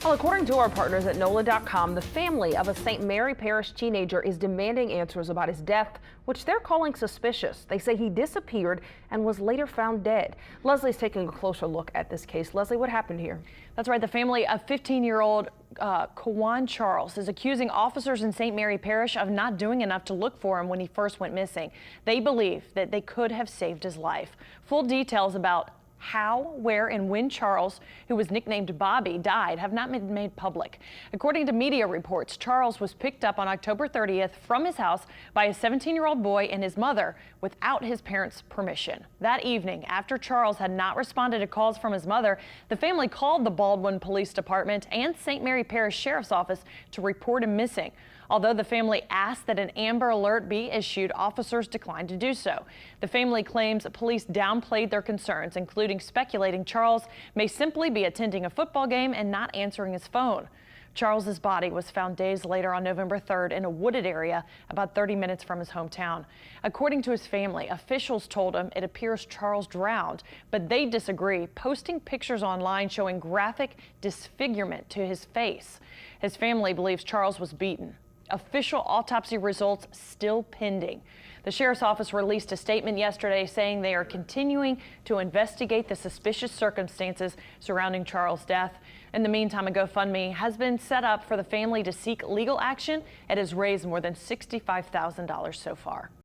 Well, according to our partners at NOLA.com, the family of a St. Mary Parish teenager is demanding answers about his death, which they're calling suspicious. They say he disappeared and was later found dead. Leslie's taking a closer look at this case. Leslie, what happened here? That's right. The family of 15-year-old Kawan Charles is accusing officers in St. Mary Parish of not doing enough to look for him when he first went missing. They believe that they could have saved his life. Full details about how, where, and when Charles, who was nicknamed Bobby, died have not been made public. According to media reports, Charles was picked up on October 30th from his house by a 17-year-old boy and his mother without his parents' permission. That evening, after Charles had not responded to calls from his mother, the family called the Baldwin Police Department and St. Mary Parish Sheriff's Office to report him missing. Although the family asked that an Amber Alert be issued, officers declined to do so. The family claims police downplayed their concerns, including speculating Charles may simply be attending a football game and not answering his phone. Charles's body was found days later on November 3rd in a wooded area about 30 minutes from his hometown. According to his family, officials told him it appears Charles drowned, but they disagree, posting pictures online showing graphic disfigurement to his face. His family believes Charles was beaten. Official autopsy results still pending. The sheriff's office released a statement yesterday saying they are continuing to investigate the suspicious circumstances surrounding Charles' death. In the meantime, a GoFundMe has been set up for the family to seek legal action. It has raised more than $65,000 so far.